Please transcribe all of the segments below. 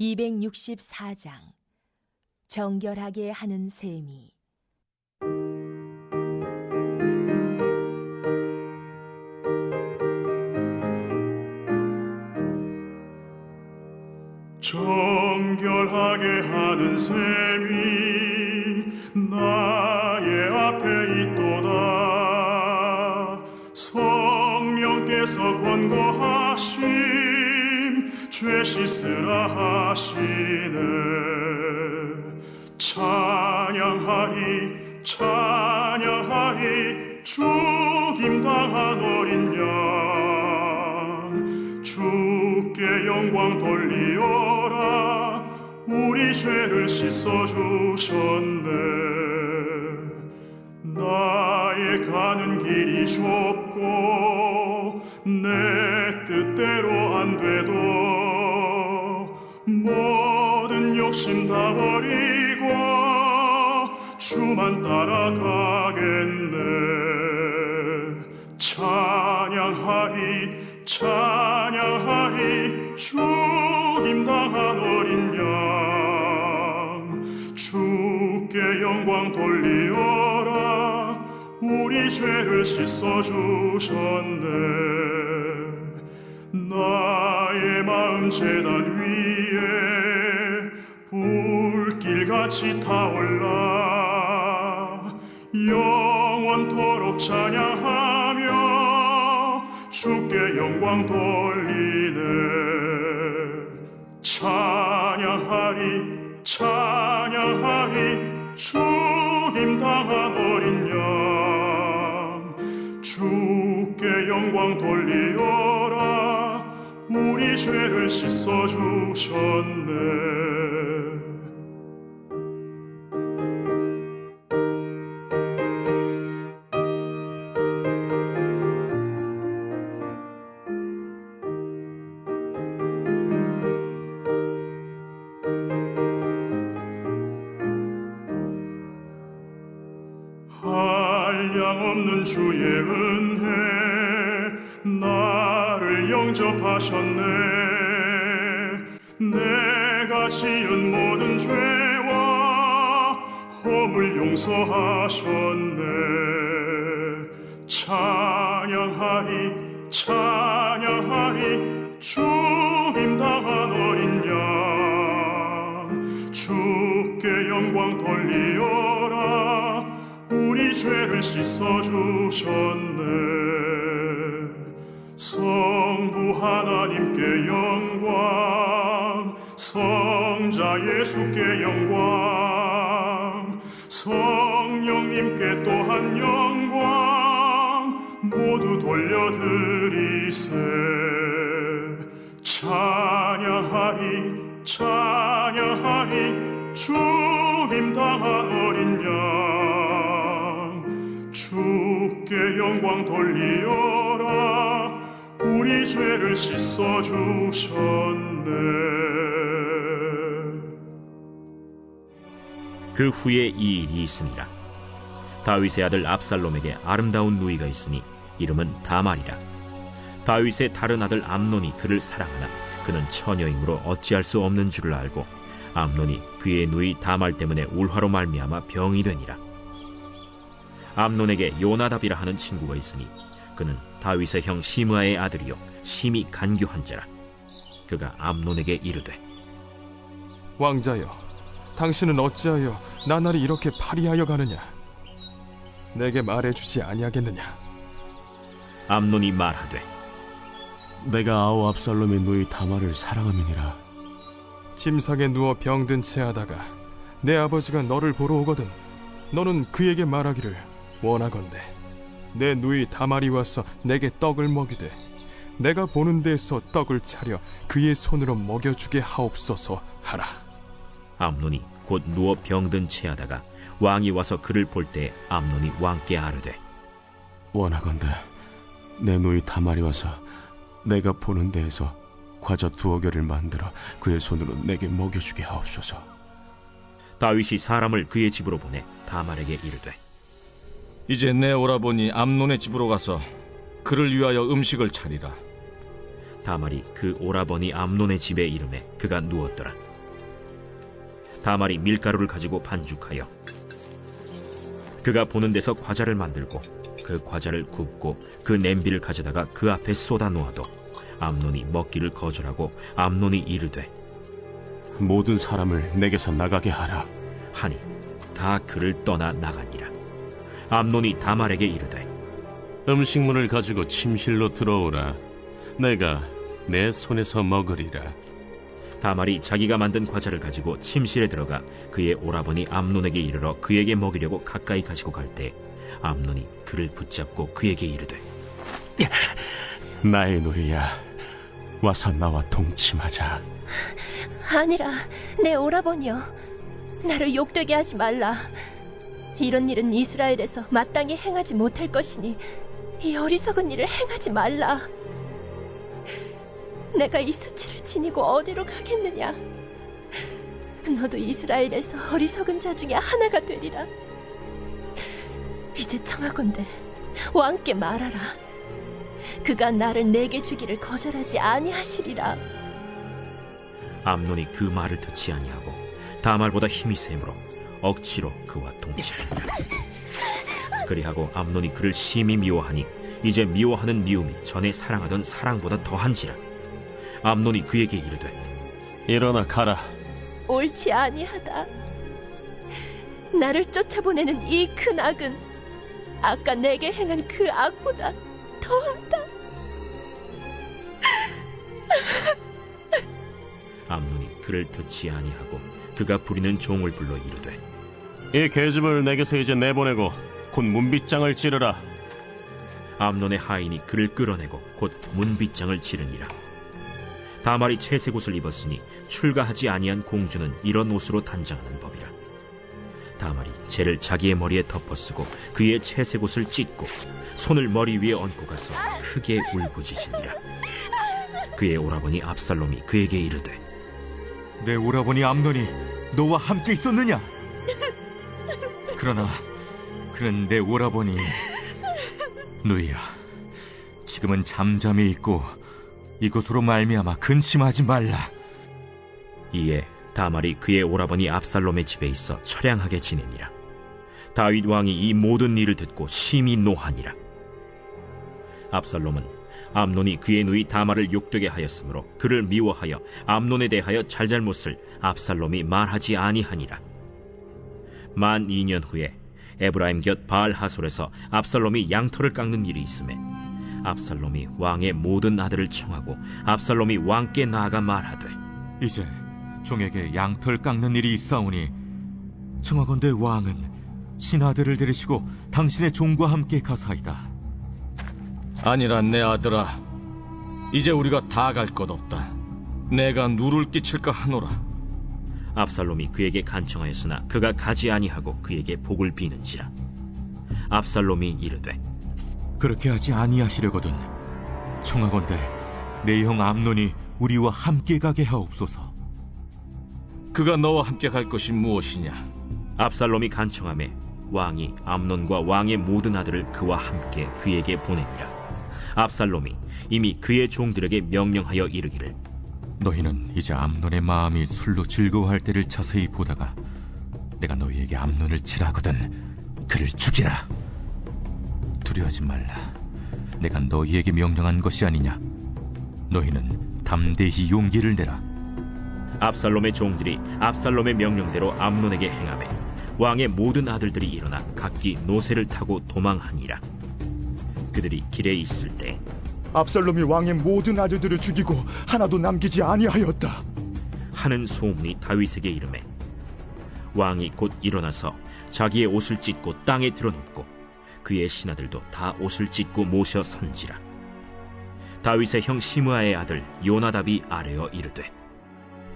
264장 정결하게 하는 셈이. 정결하게 하는 셈이 나의 앞에 있도다. 성령께서 권고하심 죄 씻으라 하시네. 찬양하리 찬양하리 죽임당한 어린 양 주께 영광 돌리어라. 우리 죄를 씻어주셨네. 나의 가는 길이 좁고 내 뜻대로 안 돼도 모든 욕심 다 버리고 주만 따라가겠네. 찬양하리 찬양하리 죽임당한 어린 양 주께 영광 돌리어라. 우리 죄를 씻어주셨네. 나의 마음 제단 위에 불길같이 타올라 영원토록 찬양하며 주께 영광 돌리네. 찬양하리 찬양하리 죽임당한 어린 양 주께 영광 돌리어라. 우리 죄를 씻어주셨네. 한량없는 주의 은혜 나를 영접하셨네. 내가 지은 모든 죄와 허물 용서하셨네. 찬양하리 찬양하리 죽임당한 어린 양 주께 영광 돌리어라. 우리 죄를 씻어주셨네. 성부 하나님께 영광 성자 예수께 영광 성령님께 또한 영광 모두 돌려드리세. 찬양하리 찬양하리 죽임당한 어린 양 주께 영광 돌리어라. 우리 죄를 씻어주셨네. 그 후에 이 일이 있으니라. 다윗의 아들 압살롬에게 아름다운 누이가 있으니 이름은 다말이라. 다윗의 다른 아들 암논이 그를 사랑하나 그는 처녀이므로 어찌할 수 없는 줄을 알고 암논이 그의 누이 다말 때문에 울화로 말미암아 병이 되니라. 암논에게 요나답이라 하는 친구가 있으니 그는 다윗의 형 시므아의 아들이요 심히 간교한 자라. 그가 암논에게 이르되 왕자여, 당신은 어찌하여 나날이 이렇게 파리하여 가느냐? 내게 말해주지 아니하겠느냐? 암논이 말하되 내가 아우 압살롬의 누이 다말을 사랑함이니라. 침상에 누워 병든 채 하다가 내 아버지가 너를 보러 오거든 너는 그에게 말하기를 원하건대 내 누이 다말이 와서 내게 떡을 먹이되 내가 보는 데에서 떡을 차려 그의 손으로 먹여주게 하옵소서 하라. 암논이 곧 누워 병든 채 하다가 왕이 와서 그를 볼 때 암논이 왕께 아뢰되 원하건대 내 누이 다말이 와서 내가 보는 데에서 과자 2어결을 만들어 그의 손으로 내게 먹여주게 하옵소서. 다윗이 사람을 그의 집으로 보내 다말에게 이르되 이제 내 오라버니 암논의 집으로 가서 그를 위하여 음식을 차리라. 다말이 그 오라버니 암논의 집에 이르매 그가 누웠더라. 다말이 밀가루를 가지고 반죽하여 그가 보는 데서 과자를 만들고 그 과자를 굽고 그 냄비를 가져다가 그 앞에 쏟아 놓아도 암논이 먹기를 거절하고 암논이 이르되 모든 사람을 내게서 나가게 하라. 하니 다 그를 떠나 나가니라. 암논이 다말에게 이르되 음식물을 가지고 침실로 들어오라. 내가 내 손에서 먹으리라. 다말이 자기가 만든 과자를 가지고 침실에 들어가 그의 오라버니 암논에게 이르러 그에게 먹이려고 가까이 가지고 갈 때 암논이 그를 붙잡고 그에게 이르되 나의 누이야, 와서 나와 동침하자. 아니라 내 오라버니여, 나를 욕되게 하지 말라. 이런 일은 이스라엘에서 마땅히 행하지 못할 것이니 이 어리석은 일을 행하지 말라. 내가 이 수치를 지니고 어디로 가겠느냐? 너도 이스라엘에서 어리석은 자 중에 하나가 되리라. 이제 청하건대 왕께 말하라. 그가 나를 내게 주기를 거절하지 아니하시리라. 암논이 그 말을 듣지 아니하고 다말보다 힘이 세므로 억지로 그와 동침하니라. 그리하고 암논이 그를 심히 미워하니 이제 미워하는 미움이 전에 사랑하던 사랑보다 더한지라. 암논이 그에게 이르되 일어나 가라. 옳지 아니하다. 나를 쫓아보내는 이 큰 악은 아까 내게 행한 그 악보다 더하다. 암논이 그를 듣지 아니하고 그가 부리는 종을 불러 이르되 이 계집을 내게서 이제 내보내고 곧 문빗장을 찌르라. 암논의 하인이 그를 끌어내고 곧 문빗장을 지르니라. 다말이 채색 옷을 입었으니 출가하지 아니한 공주는 이런 옷으로 단장하는 법이라. 다말이 재를 자기의 머리에 덮어쓰고 그의 채색 옷을 찢고 손을 머리 위에 얹고 가서 크게 울부짖으니라. 그의 오라버니 압살롬이 그에게 이르되 내 오라버니 암논이 너와 함께 있었느냐? 그러나 그는 내 오라버니. 누이야, 지금은 잠잠히 있고 이것으로 말미암아 근심하지 말라. 이에 다말이 그의 오라버니 압살롬의 집에 있어 처량하게 지내니라. 다윗 왕이 이 모든 일을 듣고 심히 노하니라. 압살롬은 암논이 그의 누이 다말을 욕되게 하였으므로 그를 미워하여 암논에 대하여 잘잘못을 압살롬이 말하지 아니하니라. 만 2년 후에 에브라임 곁 바알 하솔에서 압살롬이 양털을 깎는 일이 있음에 압살롬이 왕의 모든 아들을 청하고 압살롬이 왕께 나아가 말하되 이제 종에게 양털 깎는 일이 있사오니 청하건대 왕은 신하들을 데리시고 당신의 종과 함께 가사이다. 아니라 내 아들아, 이제 우리가 다 갈 것 없다. 내가 누를 끼칠까 하노라. 압살롬이 그에게 간청하였으나 그가 가지 아니하고 그에게 복을 비는지라. 압살롬이 이르되 그렇게 하지 아니하시려거든 청하건대 내 형 암논이 우리와 함께 가게 하옵소서. 그가 너와 함께 갈 것이 무엇이냐? 압살롬이 간청하매 왕이 암논과 왕의 모든 아들을 그와 함께 그에게 보내니라. 압살롬이 이미 그의 종들에게 명령하여 이르기를 너희는 이제 암논의 마음이 술로 즐거워할 때를 자세히 보다가 내가 너희에게 암논을 칠하거든 그를 죽이라. 두려워하지 말라. 내가 너희에게 명령한 것이 아니냐. 너희는 담대히 용기를 내라. 압살롬의 종들이 압살롬의 명령대로 암논에게 행하매 왕의 모든 아들들이 일어나 각기 노새를 타고 도망하니라. 그들이 길에 있을 때 압살롬이 왕의 모든 아들들을 죽이고 하나도 남기지 아니하였다 하는 소문이 다윗에게 이르매 왕이 곧 일어나서 자기의 옷을 찢고 땅에 드러눕고 그의 신하들도 다 옷을 찢고 모셔 선지라. 다윗의 형 시므아의 아들 요나답이 아뢰어 이르되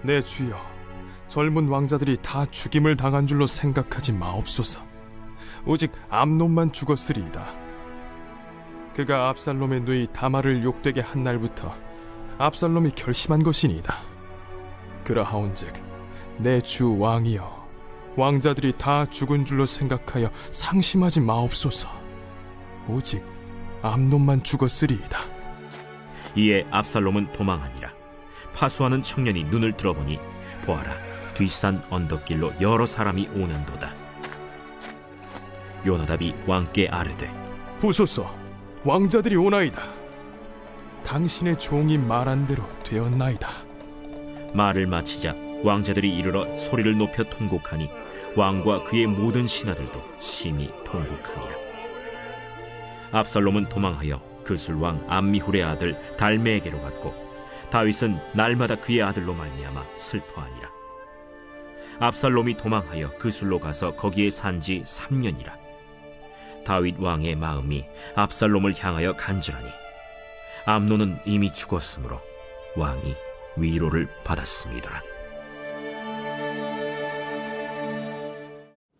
내 주여, 젊은 왕자들이 다 죽임을 당한 줄로 생각하지 마옵소서. 오직 암논만 죽었으리이다. 그가 압살롬의 누이 다말을 욕되게 한 날부터 압살롬이 결심한 것이니이다. 그러하온즉 내 주 왕이여, 왕자들이 다 죽은 줄로 생각하여 상심하지 마옵소서. 오직 암논만 죽었으리이다. 이에 압살롬은 도망하니라. 파수하는 청년이 눈을 들어보니 보아라, 뒷산 언덕길로 여러 사람이 오는도다. 요나답이 왕께 아뢰되 보소서, 왕자들이 오나이다. 당신의 종이 말한 대로 되었나이다. 말을 마치자 왕자들이 이르러 소리를 높여 통곡하니 왕과 그의 모든 신하들도 심히 통곡하니라. 압살롬은 도망하여 그술왕 암미훌의 아들 달메에게로 갔고 다윗은 날마다 그의 아들로 말미암아 슬퍼하니라. 압살롬이 도망하여 그술로 가서 거기에 산지 3년이라. 다윗 왕의 마음이 압살롬을 향하여 간절하니 암논은 이미 죽었으므로 왕이 위로를 받았습니다.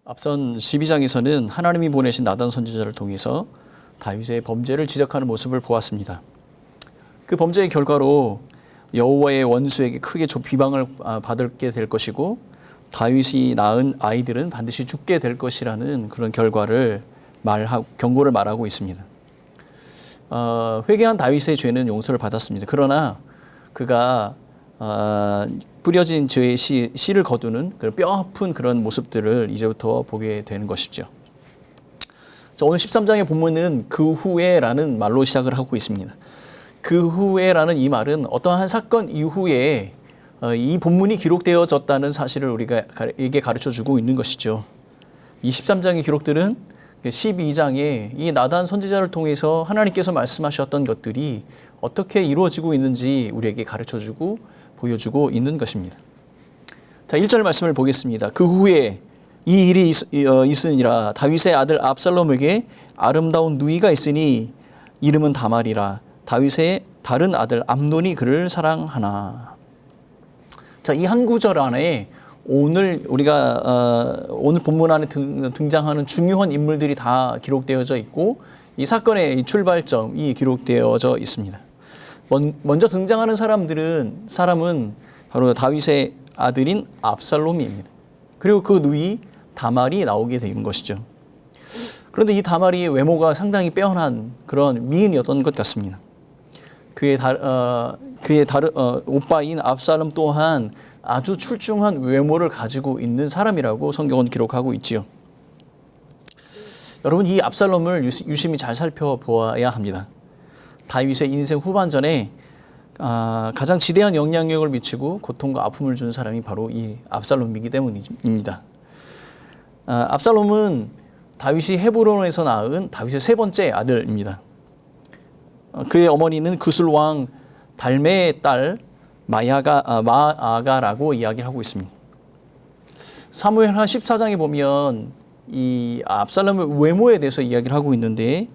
앞선 12장에서는 하나님이 보내신 나단 선지자를 통해서 다윗의 범죄를 지적하는 모습을 보았습니다. 그 범죄의 결과로 여호와의 원수에게 크게 비방을 받게 될 것이고 다윗이 낳은 아이들은 반드시 죽게 될 것이라는 그런 결과를 경고를 말하고 있습니다. 회개한 다윗의 죄는 용서를 받았습니다. 그러나 그가 뿌려진 죄의 씨를 거두는 뼈아픈 그런 모습들을 이제부터 보게 되는 것이죠. 자, 오늘 13장의 본문은 그 후에라는 말로 시작을 하고 있습니다. 그 후에라는 이 말은 어떠한 사건 이후에 이 본문이 기록되어졌다는 사실을 우리에게 가르쳐주고 있는 것이죠. 이 13장의 기록들은 12장에 이 나단 선지자를 통해서 하나님께서 말씀하셨던 것들이 어떻게 이루어지고 있는지 우리에게 가르쳐주고 보여주고 있는 것입니다. 자, 1절 말씀을 보겠습니다. 그 후에 이 일이 있으니라. 다윗의 아들 압살롬에게 아름다운 누이가 있으니 이름은 다말이라. 다윗의 다른 아들 암논이 그를 사랑하나. 자, 이 한 구절 안에 오늘 우리가 오늘 본문 안에 등장하는 중요한 인물들이 다 기록되어져 있고 이 사건의 출발점이 기록되어져 있습니다. 먼저 등장하는 사람은 바로 다윗의 아들인 압살롬입니다. 그리고 그 누이 다말이 나오게 된 것이죠. 그런데 이 다말이 외모가 상당히 빼어난 그런 미인이었던 것 같습니다. 그의 오빠인 압살롬 또한 아주 출중한 외모를 가지고 있는 사람이라고 성경은 기록하고 있지요. 여러분, 이 압살롬을 유심히 잘 살펴보아야 합니다. 다윗의 인생 후반전에 가장 지대한 영향력을 미치고 고통과 아픔을 준 사람이 바로 이 압살롬이기 때문입니다. 압살롬은 다윗이 헤브론에서 낳은 다윗의 세 번째 아들입니다. 그의 어머니는 그술왕 달메의 딸 마아가라고 이야기를 하고 있습니다. 사무엘하 14장에 보면 이 압살롬의 외모에 대해서 이야기를 하고 있는데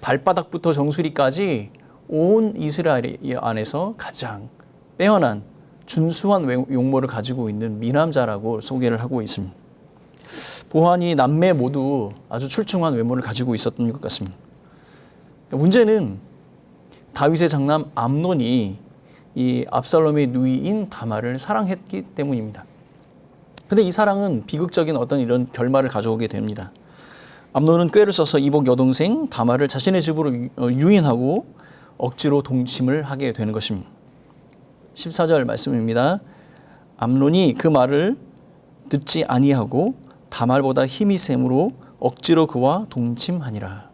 발바닥부터 정수리까지 온 이스라엘 안에서 가장 빼어난 준수한 용모를 가지고 있는 미남자라고 소개를 하고 있습니다. 보아하니 남매 모두 아주 출중한 외모를 가지고 있었던 것 같습니다. 문제는 다윗의 장남 암논이 이 압살롬의 누이인 다말을 사랑했기 때문입니다. 그런데 이 사랑은 비극적인 어떤 이런 결말을 가져오게 됩니다. 암논은 꾀를 써서 이복 여동생 다말을 자신의 집으로 유인하고 억지로 동침을 하게 되는 것입니다. 14절 말씀입니다. 암논이 그 말을 듣지 아니하고 다말보다 힘이 셈으로 억지로 그와 동침하니라.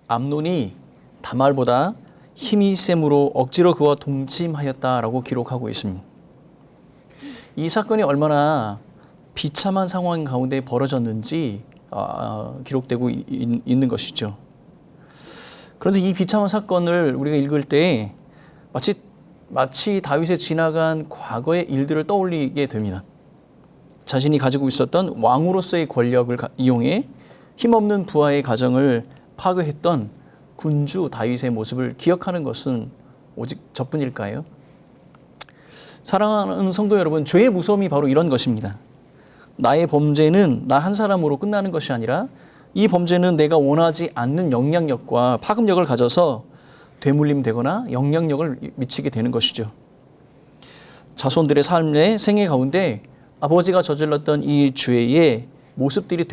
암논이 다말보다 힘이 셈으로 억지로 그와 동침하였다라고 기록하고 있습니다. 이 사건이 얼마나 비참한 상황 가운데 벌어졌는지 기록되고 있는 것이죠. 그런데 이 비참한 사건을 우리가 읽을 때 마치 다윗의 지나간 과거의 일들을 떠올리게 됩니다. 자신이 가지고 있었던 왕으로서의 권력을 이용해 힘없는 부하의 가정을 파괴했던 군주 다윗의 모습을 기억하는 것은 오직 저뿐일까요? 사랑하는 성도 여러분, 죄의 무서움이 바로 이런 것입니다. 나의 범죄는 나 한 사람으로 끝나는 것이 아니라 이 범죄는 내가 원하지 않는 영향력과 파급력을 가져서 되물림되거나 영향력을 미치게 되는 것이죠. 자손들의 삶의 생애 가운데 아버지가 저질렀던 이 죄의 모습들이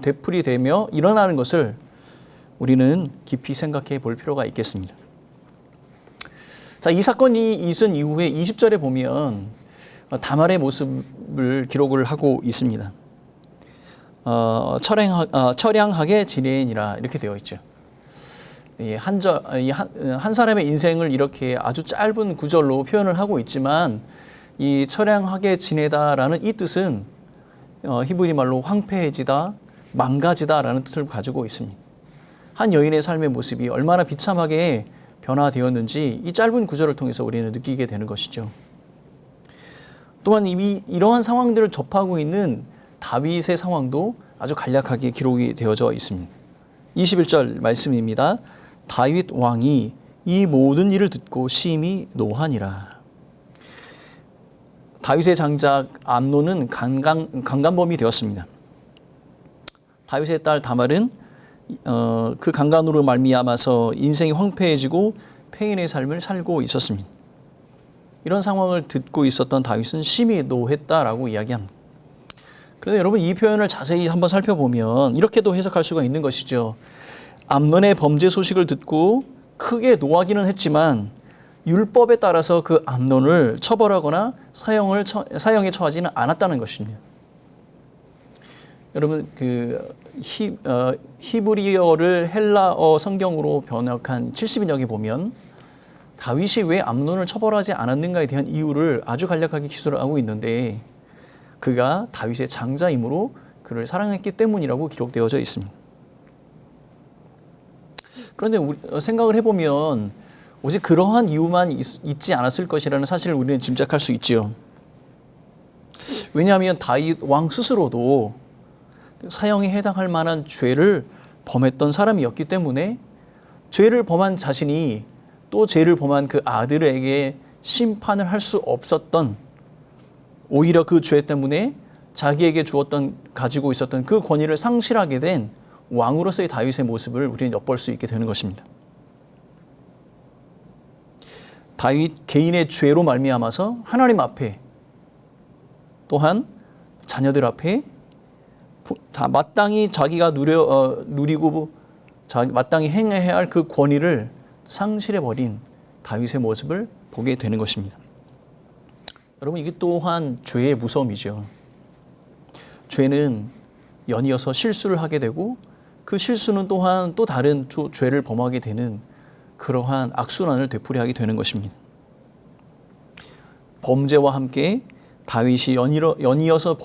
되풀이되며 일어나는 것을 우리는 깊이 생각해 볼 필요가 있겠습니다. 자, 이 사건이 있은 이후에 20절에 보면 다말의 모습을 기록을 하고 있습니다. 처량하게 지내니라 이렇게 되어 있죠. 한 사람의 인생을 이렇게 아주 짧은 구절로 표현을 하고 있지만 이 처량하게 지내다라는 이 뜻은 히브리 말로 황폐해지다, 망가지다라는 뜻을 가지고 있습니다. 한 여인의 삶의 모습이 얼마나 비참하게 변화되었는지 이 짧은 구절을 통해서 우리는 느끼게 되는 것이죠. 또한 이미 이러한 상황들을 접하고 있는 다윗의 상황도 아주 간략하게 기록이 되어져 있습니다. 21절 말씀입니다. 다윗 왕이 이 모든 일을 듣고 심히 노하니라. 다윗의 장작 암논은 강간범이 되었습니다. 다윗의 딸 다말은 그 강간으로 말미암아서 인생이 황폐해지고 폐인의 삶을 살고 있었습니다. 이런 상황을 듣고 있었던 다윗은 심히 노했다라고 이야기합니다. 그런데 여러분 이 표현을 자세히 한번 살펴보면 이렇게도 해석할 수가 있는 것이죠. 암논의 범죄 소식을 듣고 크게 노하기는 했지만 율법에 따라서 그 암논을 처벌하거나 사형에 처하지는 않았다는 것입니다. 여러분 히브리어를 헬라어 성경으로 번역한 70인역에 보면 다윗이 왜 암논을 처벌하지 않았는가에 대한 이유를 아주 간략하게 기술을 하고 있는데 그가 다윗의 장자이므로 그를 사랑했기 때문이라고 기록되어져 있습니다. 그런데 생각을 해보면 오직 그러한 이유만 있지 않았을 것이라는 사실을 우리는 짐작할 수 있지요. 왜냐하면 다윗 왕 스스로도 사형에 해당할 만한 죄를 범했던 사람이었기 때문에 죄를 범한 자신이 또 죄를 범한 그 아들에게 심판을 할 수 없었던, 오히려 그 죄 때문에 자기에게 가지고 있었던 그 권위를 상실하게 된 왕으로서의 다윗의 모습을 우리는 엿볼 수 있게 되는 것입니다. 다윗 개인의 죄로 말미암아서 하나님 앞에 또한 자녀들 앞에 마땅히 자기가 누리고 마땅히 행해야 할 그 권위를 상실해버린 다윗의 모습을 보게 되는 것입니다. 여러분 이게 또한 죄의 무서움이죠. 죄는 연이어서 실수를 하게 되고 그 실수는 또한 또 다른 죄를 범하게 되는 그러한 악순환을 되풀이하게 되는 것입니다. 범죄와 함께 다윗이 연이어서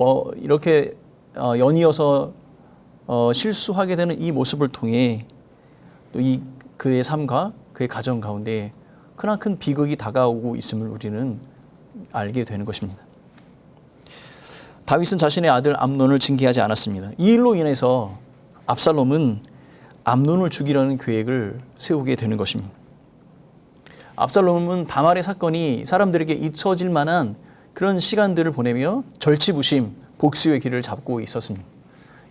실수하게 되는 이 모습을 통해 또 그의 삶과 그의 가정 가운데 크나큰 비극이 다가오고 있음을 우리는 알게 되는 것입니다. 다윗은 자신의 아들 암논을 징계하지 않았습니다. 이 일로 인해서 압살롬은 암논을 죽이려는 계획을 세우게 되는 것입니다. 압살롬은 다말의 사건이 사람들에게 잊혀질 만한 그런 시간들을 보내며 절치부심, 복수의 길을 잡고 있었습니다.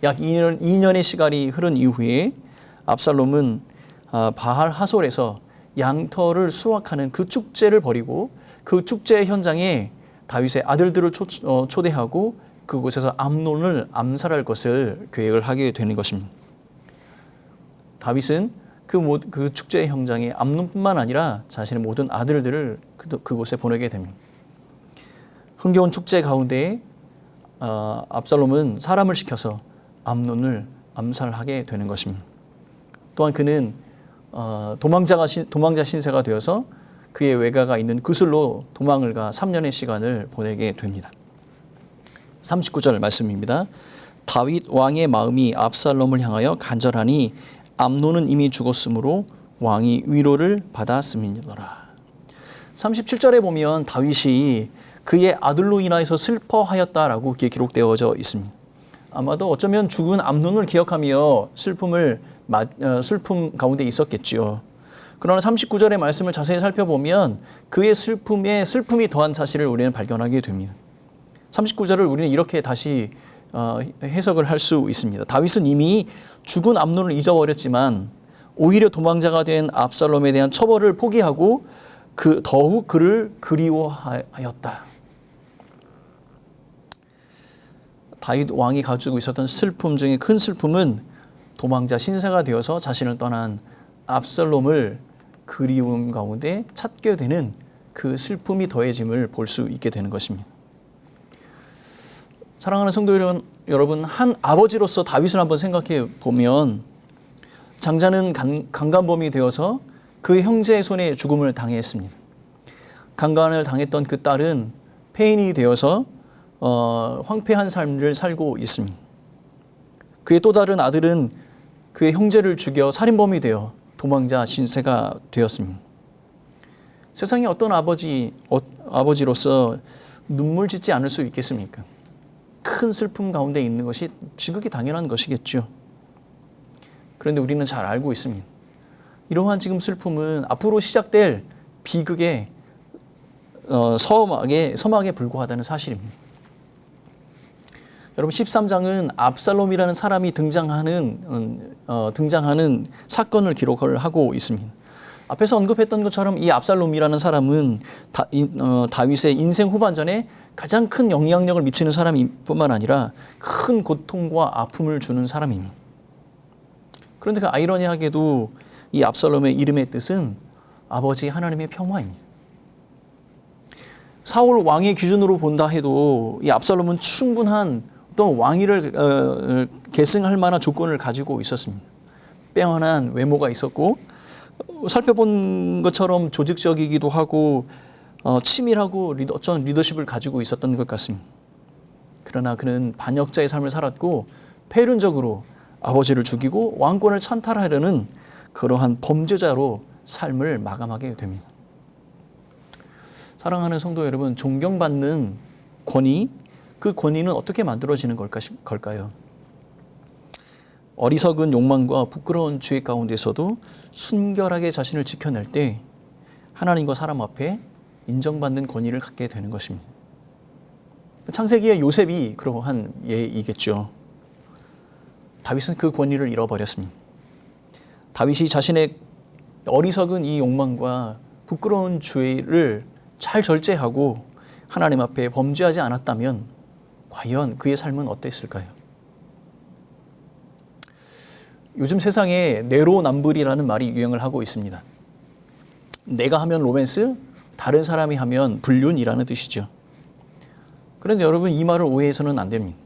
약 2년의 시간이 흐른 이후에 압살롬은 바할 하솔에서 양털을 수확하는 그 축제를 벌이고 그 축제 현장에 다윗의 아들들을 초대하고 그곳에서 암논을 암살할 것을 계획을 하게 되는 것입니다. 다윗은 그 축제 현장에 암논뿐만 아니라 자신의 모든 아들들을 그곳에 보내게 됩니다. 흥겨운 축제 가운데 압살롬은 사람을 시켜서 암논을 암살하게 되는 것입니다. 또한 그는 도망자 신세가 되어서 그의 외가가 있는 그술로 도망을 가 3년의 시간을 보내게 됩니다. 39절 말씀입니다. 다윗 왕의 마음이 압살롬을 향하여 간절하니 암논은 이미 죽었으므로 왕이 위로를 받았음이니라. 37절에 보면 다윗이 그의 아들로 인하여서 슬퍼하였다라고 기록되어져 있습니다. 아마도 어쩌면 죽은 암논을 기억하며 슬픔 가운데 있었겠지요. 그러나 39절의 말씀을 자세히 살펴보면 그의 슬픔에 슬픔이 더한 사실을 우리는 발견하게 됩니다. 39절을 우리는 이렇게 다시 해석을 할 수 있습니다. 다윗은 이미 죽은 암논을 잊어버렸지만 오히려 도망자가 된 압살롬에 대한 처벌을 포기하고 더욱 그를 그리워하였다. 다윗 왕이 가지고 있었던 슬픔 중에 큰 슬픔은 도망자 신세가 되어서 자신을 떠난 압살롬을 그리움 가운데 찾게 되는 그 슬픔이 더해짐을 볼 수 있게 되는 것입니다. 사랑하는 성도 여러분, 한 아버지로서 다윗을 한번 생각해 보면 장자는 강간범이 되어서 그 형제의 손에 죽음을 당했습니다. 강간을 당했던 그 딸은 폐인이 되어서 황폐한 삶을 살고 있습니다. 그의 또 다른 아들은 그의 형제를 죽여 살인범이 되어 도망자 신세가 되었습니다. 세상에 어떤 아버지로서 눈물 짓지 않을 수 있겠습니까? 큰 슬픔 가운데 있는 것이 지극히 당연한 것이겠죠. 그런데 우리는 잘 알고 있습니다. 이러한 지금 슬픔은 앞으로 시작될 비극의 서막에 불과하다는 사실입니다. 여러분 13장은 압살롬이라는 사람이 등장하는 사건을 기록을 하고 있습니다. 앞에서 언급했던 것처럼 이 압살롬이라는 사람은 다윗의 인생 후반전에 가장 큰 영향력을 미치는 사람뿐만 아니라 큰 고통과 아픔을 주는 사람입니다. 그런데 그 아이러니하게도 이 압살롬의 이름의 뜻은 아버지 하나님의 평화입니다. 사울 왕의 기준으로 본다 해도 이 압살롬은 충분한 어떤 왕위를 계승할 만한 조건을 가지고 있었습니다. 빼어난 외모가 있었고 살펴본 것처럼 조직적이기도 하고 치밀하고 어떤 리더십을 가지고 있었던 것 같습니다. 그러나 그는 반역자의 삶을 살았고 폐륜적으로 아버지를 죽이고 왕권을 찬탈하려는 그러한 범죄자로 삶을 마감하게 됩니다. 사랑하는 성도 여러분, 존경받는 권위, 그 권위는 어떻게 만들어지는 걸까요? 어리석은 욕망과 부끄러운 죄 가운데서도 순결하게 자신을 지켜낼 때 하나님과 사람 앞에 인정받는 권위를 갖게 되는 것입니다. 창세기의 요셉이 그러한 예이겠죠. 다윗은 그 권위를 잃어버렸습니다. 다윗이 자신의 어리석은 이 욕망과 부끄러운 죄를 잘 절제하고 하나님 앞에 범죄하지 않았다면 과연 그의 삶은 어땠을까요? 요즘 세상에 내로남불이라는 말이 유행을 하고 있습니다. 내가 하면 로맨스, 다른 사람이 하면 불륜이라는 뜻이죠. 그런데 여러분, 이 말을 오해해서는 안 됩니다.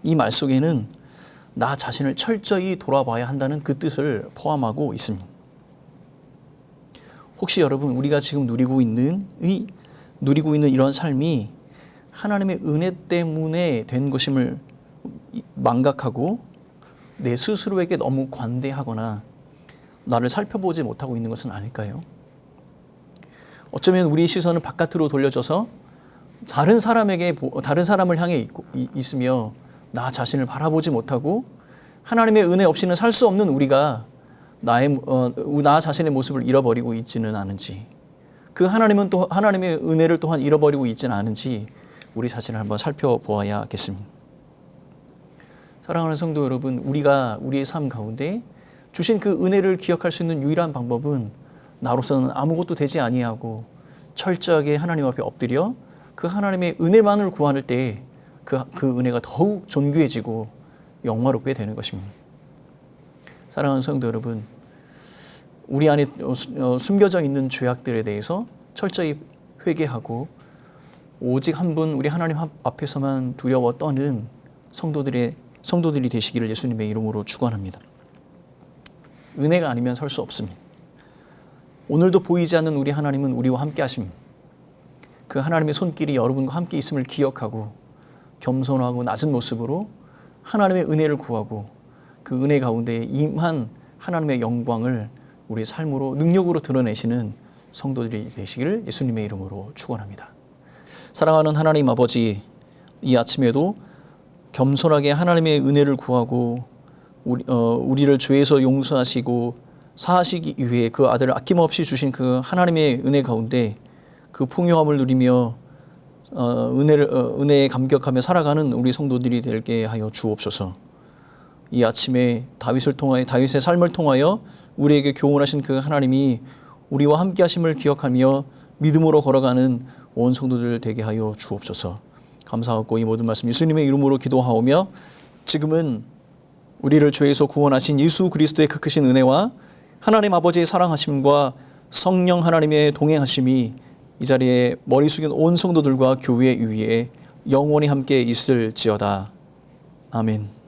이 말 속에는 나 자신을 철저히 돌아봐야 한다는 그 뜻을 포함하고 있습니다. 혹시 여러분, 우리가 지금 누리고 있는 이런 삶이 하나님의 은혜 때문에 된 것임을 망각하고 내 스스로에게 너무 관대하거나 나를 살펴보지 못하고 있는 것은 아닐까요? 어쩌면 우리의 시선은 바깥으로 돌려져서 다른 사람을 향해 있으며 나 자신을 바라보지 못하고 하나님의 은혜 없이는 살 수 없는 우리가 나 자신의 모습을 잃어버리고 있지는 않은지, 그 하나님은 또 하나님의 은혜를 또한 잃어버리고 있지는 않은지 우리 자신을 한번 살펴보아야겠습니다. 사랑하는 성도 여러분, 우리가 우리의 삶 가운데 주신 그 은혜를 기억할 수 있는 유일한 방법은 나로서는 아무것도 되지 아니하고 철저하게 하나님 앞에 엎드려 그 하나님의 은혜만을 구할 때 그 은혜가 더욱 존귀해지고 영화롭게 되는 것입니다. 사랑하는 성도 여러분, 우리 안에 숨겨져 있는 죄악들에 대해서 철저히 회개하고 오직 한 분 우리 하나님 앞에서만 두려워 떠는 성도들이 되시기를 예수님의 이름으로 축원합니다. 은혜가 아니면 설 수 없습니다. 오늘도 보이지 않는 우리 하나님은 우리와 함께 하십니다. 그 하나님의 손길이 여러분과 함께 있음을 기억하고 겸손하고 낮은 모습으로 하나님의 은혜를 구하고 그 은혜 가운데 임한 하나님의 영광을 우리의 삶으로 능력으로 드러내시는 성도들이 되시기를 예수님의 이름으로 축원합니다. 사랑하는 하나님 아버지, 이 아침에도 겸손하게 하나님의 은혜를 구하고 우리를 죄에서 용서하시고 사하시기 위해 그 아들을 아낌없이 주신 그 하나님의 은혜 가운데 그 풍요함을 누리며 은혜에 감격하며 살아가는 우리 성도들이 되게 하여 주옵소서. 이 아침에 다윗의 삶을 통하여 우리에게 교훈하신 그 하나님이 우리와 함께 하심을 기억하며 믿음으로 걸어가는 온 성도들 되게 하여 주옵소서. 감사하고 이 모든 말씀 예수님의 이름으로 기도하오며, 지금은 우리를 죄에서 구원하신 예수 그리스도의 그 크신 은혜와 하나님 아버지의 사랑하심과 성령 하나님의 동행하심이 이 자리에 머리 숙인 온 성도들과 교회 위에 영원히 함께 있을지어다. 아멘.